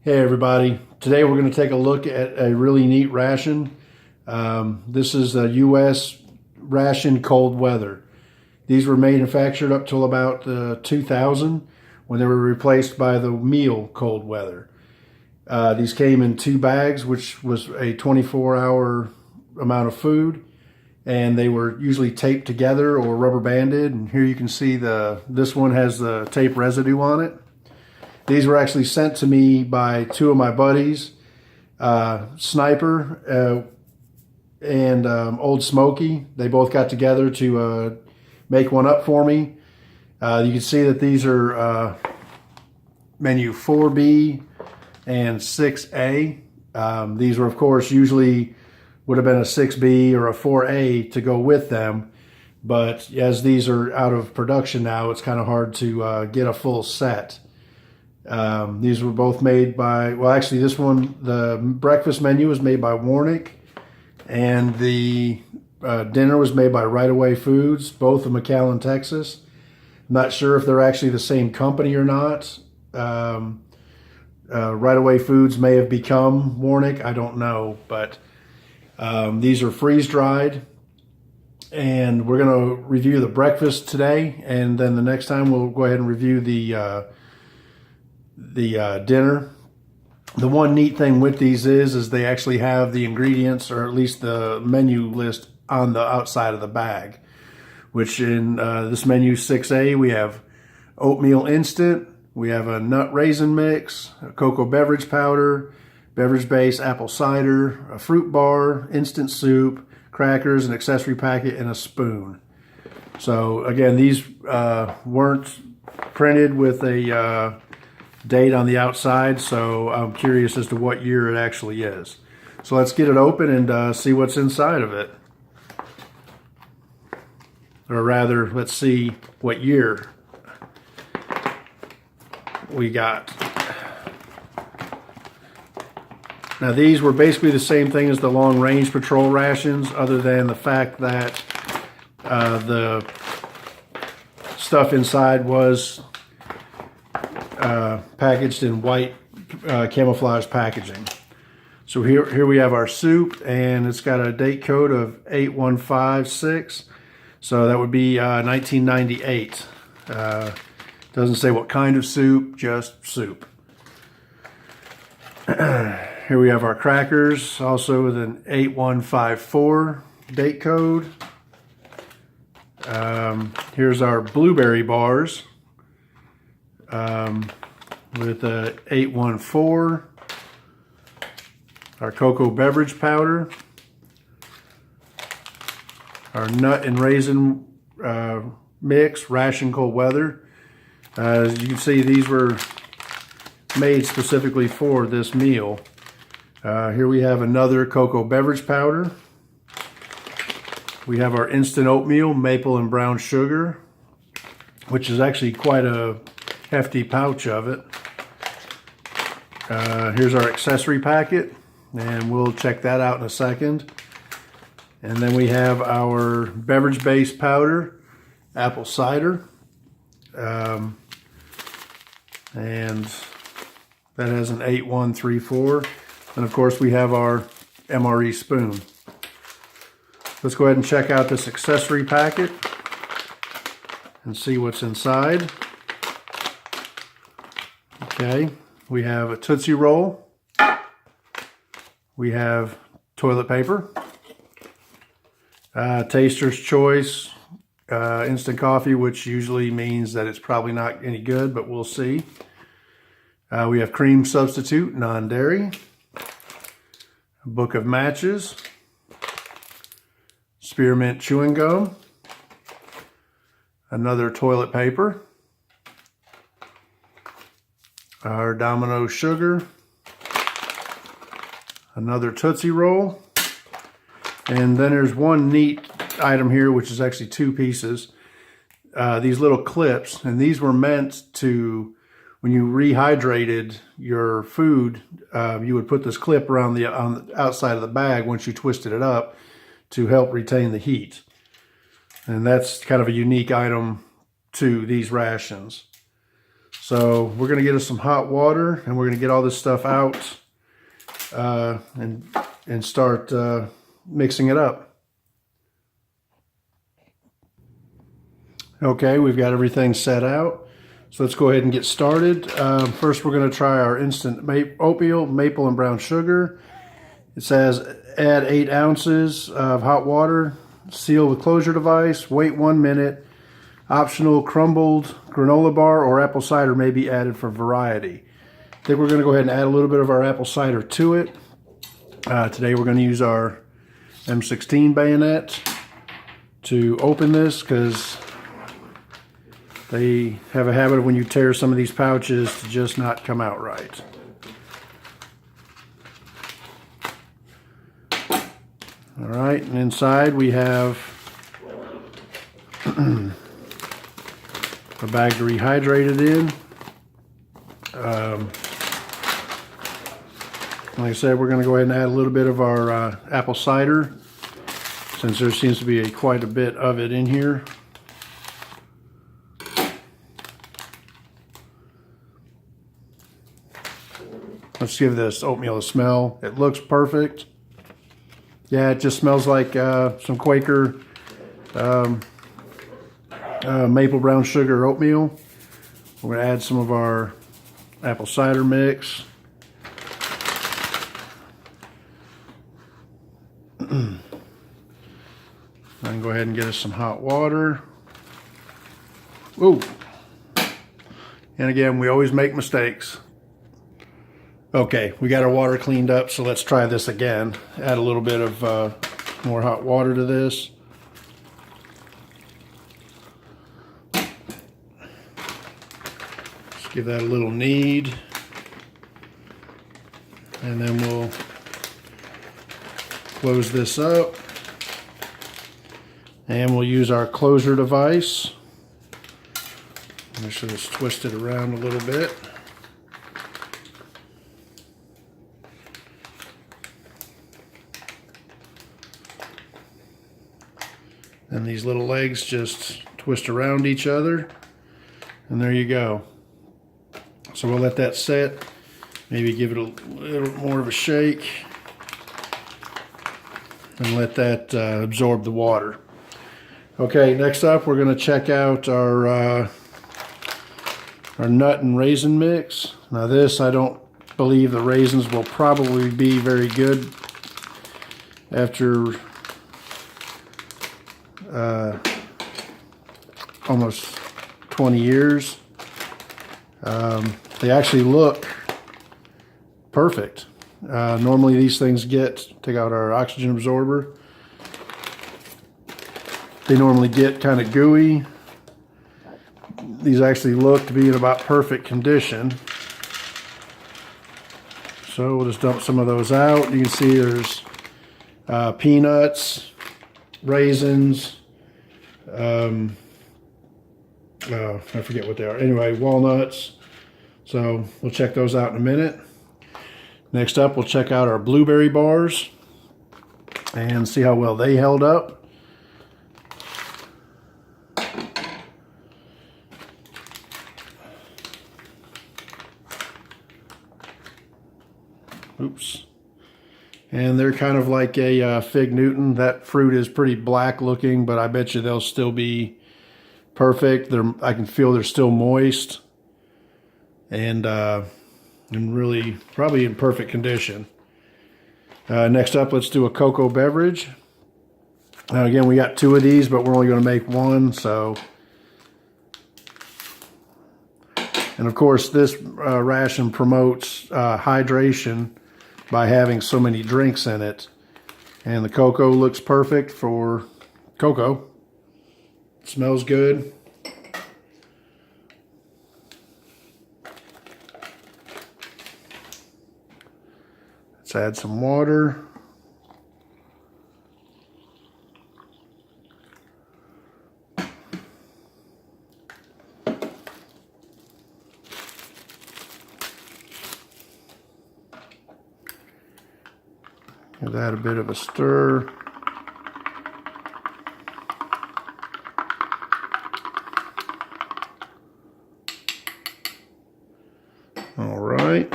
Hey everybody, today we're going to take a look at a really neat ration. This is a U.S. ration cold weather. These were manufactured up till about 2000 when they were replaced by the meal cold weather. These came in 2 bags, which was a 24-hour amount of food, and they were usually taped together or rubber banded. And here you can see this one has the tape residue on it. These were actually sent to me by 2 of my buddies, Sniip3r and Oldsmokey. They both got together to make one up for me. You can see that these are menu 4B and 6A. These were, of course, usually would have been a 6B or a 4A to go with them. But as these are out of production now, it's kind of hard to get a full set. These were both made by, well, actually this one, the breakfast menu was made by Warnick, and the dinner was made by Right Away Foods, both of McAllen, Texas. I'm not sure if they're actually the same company or not. Right Away Foods may have become Warnick, I don't know, but these are freeze dried, and we're going to review the breakfast today, and then the next time we'll go ahead and review the dinner. The one neat thing with these is they actually have the ingredients, or at least the menu list, on the outside of the bag, which in this menu 6A we have oatmeal instant, we have a nut raisin mix, a cocoa beverage powder, beverage base, apple cider, a fruit bar, instant soup, crackers, an accessory packet, and a spoon. So again, these weren't printed with a date on the outside, so I'm curious as to what year it actually is. So let's get it open and see what's inside of it. Or rather, let's see what year we got. Now these were basically the same thing as the long range patrol rations, other than the fact that the stuff inside was packaged in white camouflage packaging. So here we have our soup, and it's got a date code of 8156. So that would be 1998. Doesn't say what kind of soup, just soup. Here we have our crackers, also with an 8154 date code. Here's our blueberry bars with a 814. Our cocoa beverage powder. Our nut and raisin mix, ration cold weather. As you can see, these were made specifically for this meal. Here we have another cocoa beverage powder. We have our instant oatmeal, maple and brown sugar, which is actually quite a hefty pouch of it. Here's our accessory packet, and we'll check that out in a second. And then we have our beverage base powder, apple cider, and that has an 8134. And of course we have our MRE spoon. Let's go ahead and check out this accessory packet and see what's inside. Okay, we have a Tootsie Roll. We have toilet paper. Taster's Choice instant coffee, which usually means that it's probably not any good, but we'll see. We have cream substitute, non-dairy. A book of matches. Spearmint chewing gum. Another toilet paper. Our Domino sugar. Another Tootsie Roll. And then there's one neat item here, which is actually 2 pieces. These little clips, and these were meant to, when you rehydrated your food, you would put this clip around on the outside of the bag once you twisted it up to help retain the heat. And that's kind of a unique item to these rations. So we're going to get us some hot water, and we're going to get all this stuff out and start mixing it up. Okay, we've got everything set out. So let's go ahead and get started. First, we're going to try our instant oatmeal, maple and brown sugar. It says add 8 ounces of hot water, seal with closure device, wait 1 minute. Optional crumbled granola bar or apple cider may be added for variety. I think we're going to go ahead and add a little bit of our apple cider to it. Today we're going to use our M16 bayonet to open this, because they have a habit of, when you tear some of these pouches, to just not come out right. All right, and inside we have a bag to rehydrate it in. Like I said, we're going to go ahead and add a little bit of our apple cider, since there seems to be quite a bit of it in here. Let's give this oatmeal a smell. It looks perfect. Yeah, it just smells like some Quaker maple brown sugar oatmeal. We're going to add some of our apple cider mix. And go ahead and get us some hot water. Ooh. And again, we always make mistakes. Okay, we got our water cleaned up, so let's try this again. Add a little bit of more hot water to this. Just give that a little knead. And then we'll close this up. And we'll use our closure device. Make sure it's twisted around a little bit. And these little legs just twist around each other. And there you go. So we'll let that set. Maybe give it a little more of a shake. And let that absorb the water. Okay, next up we're going to check out our nut and raisin mix. Now this, I don't believe the raisins will probably be very good after almost 20 years. They actually look perfect. Normally these things take out our oxygen absorber. They normally get kind of gooey. These actually look to be in about perfect condition. So we'll just dump some of those out. You can see there's peanuts, raisins, I forget what they are. Anyway, walnuts. So we'll check those out in a minute. Next up, we'll check out our blueberry bars and see how well they held up. Oops. And they're kind of like a fig Newton. That fruit is pretty black looking, but I bet you they'll still be perfect. I can feel they're still moist and really probably in perfect condition. Next up, let's do a cocoa beverage. Again, we got 2 of these, but we're only going to make 1. So, and of course, this ration promotes hydration by having so many drinks in it. And the cocoa looks perfect for cocoa. It smells good. Let's add some water. Give that a bit of a stir. All right.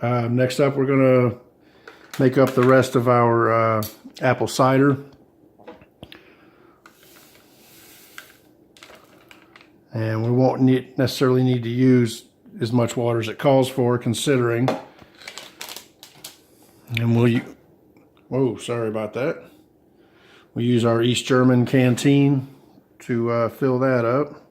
Next up, we're going to make up the rest of our apple cider. And we won't necessarily need to use as much water as it calls for, considering. And whoa, sorry about that. We use our East German canteen to fill that up.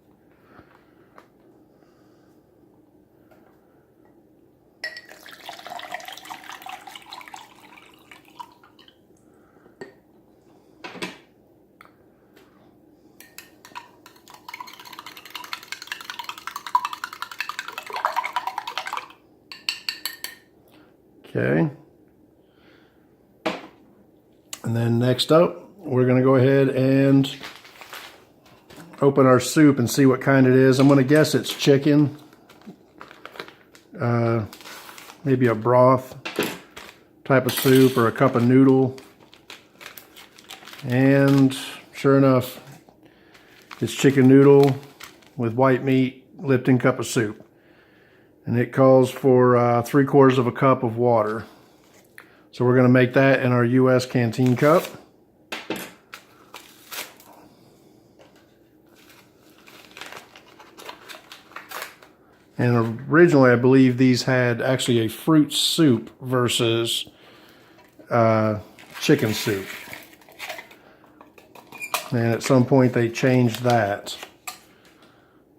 Okay. And then next up, we're going to go ahead and open our soup and see what kind it is. I'm going to guess it's chicken. Maybe a broth type of soup or a cup of noodle. And sure enough, it's chicken noodle with white meat, Lipton cup of soup. And it calls for 3/4 of a cup of water. So we're going to make that in our US canteen cup. And originally, I believe these had actually a fruit soup versus chicken soup. And at some point, they changed that.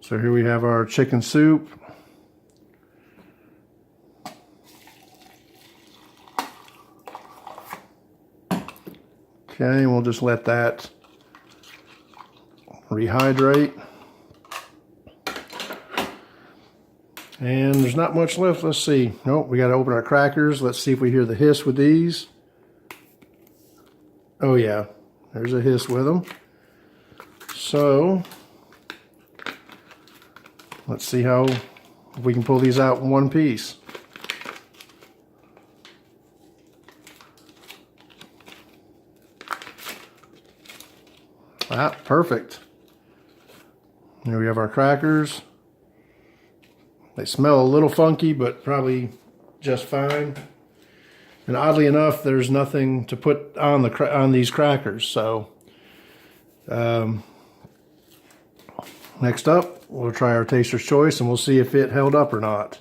So here we have our chicken soup. Okay, we'll just let that rehydrate. And there's not much left. Let's see. Nope, we got to open our crackers. Let's see if we hear the hiss with these. Oh yeah, there's a hiss with them. So let's see if we can pull these out in one piece. Ah, perfect. Here we have our crackers. They smell a little funky, but probably just fine. And oddly enough, there's nothing to put on these crackers. So next up, we'll try our taster's choice, and we'll see if it held up or not.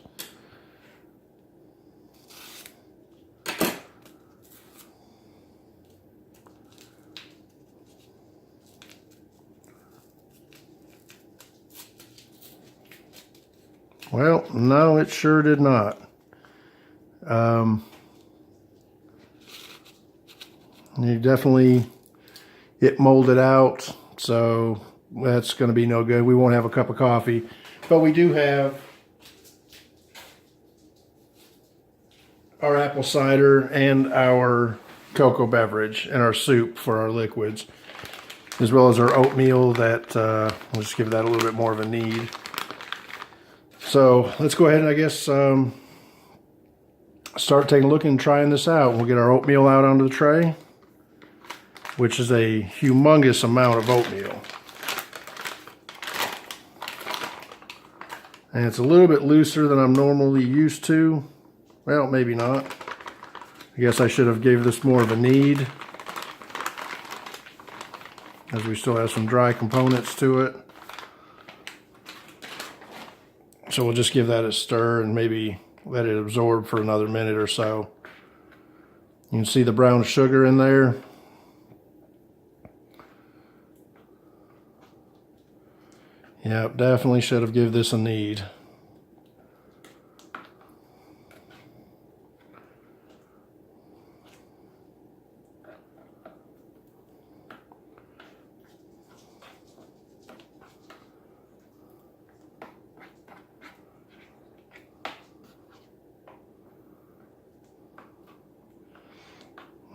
Well, no, it sure did not. It molded out, so that's going to be no good. We won't have a cup of coffee, but we do have our apple cider and our cocoa beverage and our soup for our liquids, as well as our oatmeal that we'll just give that a little bit more of a knead. So let's go ahead and I guess start taking a look and trying this out. We'll get our oatmeal out onto the tray, which is a humongous amount of oatmeal. And it's a little bit looser than I'm normally used to. Well, maybe not. I guess I should have gave this more of a knead, as we still have some dry components to it. So we'll just give that a stir and maybe let it absorb for another minute or so. You can see the brown sugar in there. Yep, definitely should have given this a knead.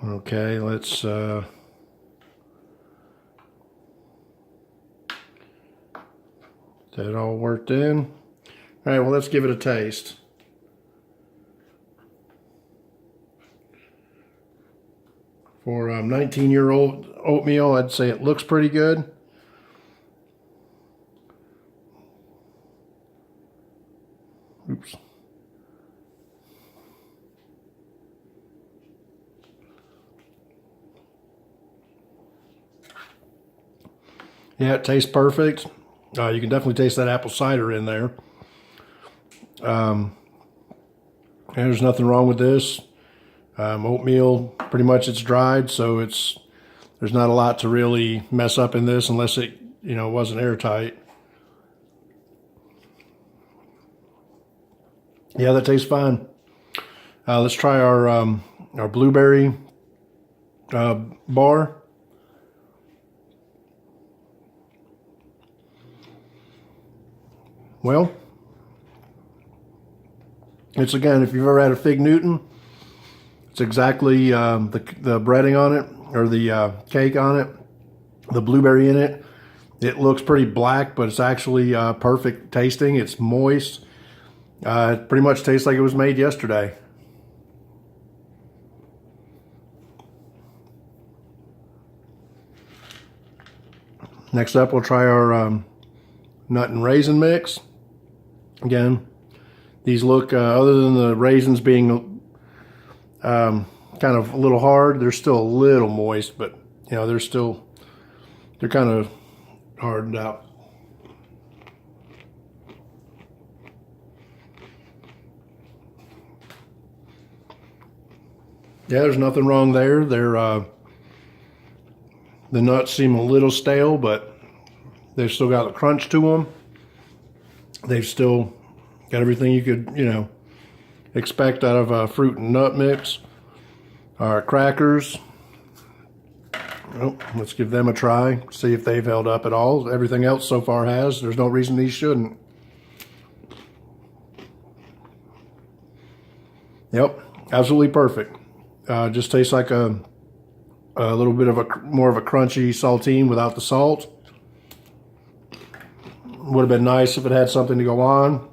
Okay, let's that all worked in. All right, well, let's give it a taste. For 19-year-old oatmeal, I'd say it looks pretty good. Oops. Yeah, it tastes perfect. You can definitely taste that apple cider in there. And there's nothing wrong with this. Oatmeal, pretty much it's dried, so there's not a lot to really mess up in this unless it, wasn't airtight. Yeah, that tastes fine. Let's try our blueberry bar. Well, it's, again, if you've ever had a Fig Newton, it's exactly the breading on it, or the cake on it, the blueberry in it. It looks pretty black, but it's actually perfect tasting. It's moist. It pretty much tastes like it was made yesterday. Next up, we'll try our nut and raisin mix. Again, these look, other than the raisins being kind of a little hard, they're still a little moist, but they're kind of hardened out. Yeah, there's nothing wrong there. The nuts seem a little stale, but they've still got a crunch to them. They've still got everything you could, expect out of a fruit and nut mix. Our crackers. Oh, let's give them a try. See if they've held up at all. Everything else so far has. There's no reason these shouldn't. Yep, absolutely perfect. Just tastes like a little bit of more of a crunchy saltine without the salt. Would have been nice if it had something to go on.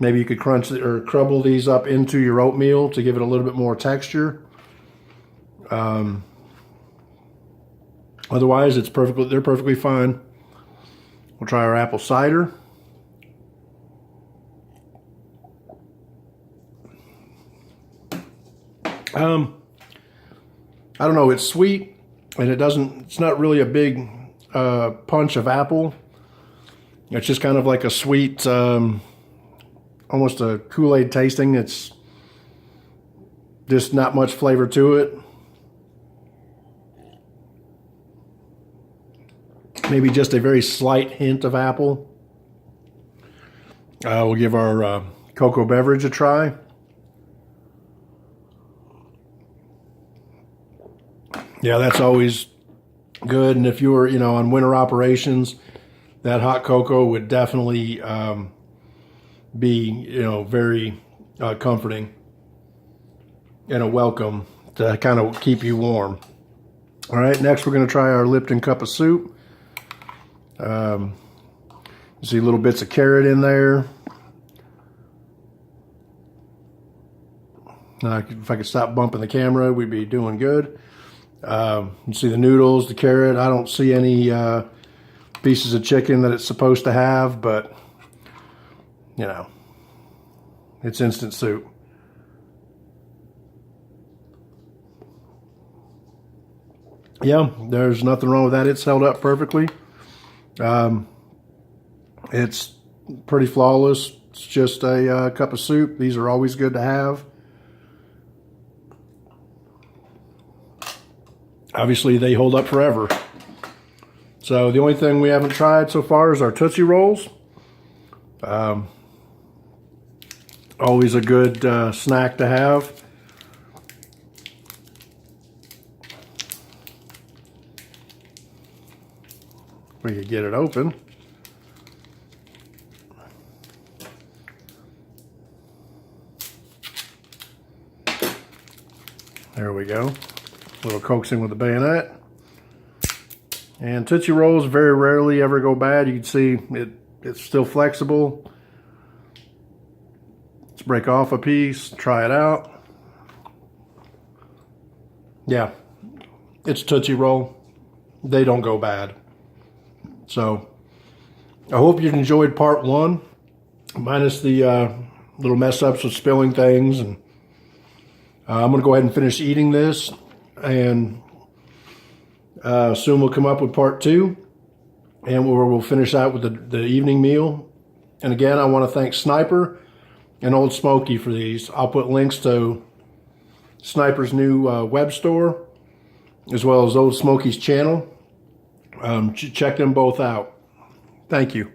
Maybe you could crunch or crumble these up into your oatmeal to give it a little bit more texture. Otherwise, they're perfectly fine. We'll try our apple cider. I don't know, it's sweet, and it's not really a big punch of apple. It's just kind of like a sweet, almost a Kool-Aid tasting. It's just not much flavor to it. Maybe just a very slight hint of apple. We'll give our cocoa beverage a try. Yeah, that's always good. And if you were, on winter operations, that hot cocoa would definitely be, very comforting and a welcome to kind of keep you warm. All right, next we're going to try our Lipton cup of soup. You see little bits of carrot in there. If I could stop bumping the camera, we'd be doing good. You see the noodles, the carrot. I don't see any pieces of chicken that it's supposed to have, but it's instant soup. Yeah, there's nothing wrong with that. It's held up perfectly. It's pretty flawless. It's just a cup of soup. These are always good to have. Obviously, they hold up forever. So the only thing we haven't tried so far is our Tootsie Rolls. Always a good snack to have. We could get it open. There we go. A little coaxing with the bayonet. And Tootsie Rolls very rarely ever go bad. You can see it's still flexible. Let's break off a piece, try it out. Yeah, it's Tootsie Roll. They don't go bad. So I hope you enjoyed part one minus the little mess ups with spilling things. And I'm going to go ahead and finish eating this, and soon we'll come up with part 2, and we'll finish out with the evening meal. And again, I want to thank Sniip3r and Oldsmokey for these. I'll put links to Sniip3r's new web store, as well as Oldsmokey's channel. Check them both out. Thank you.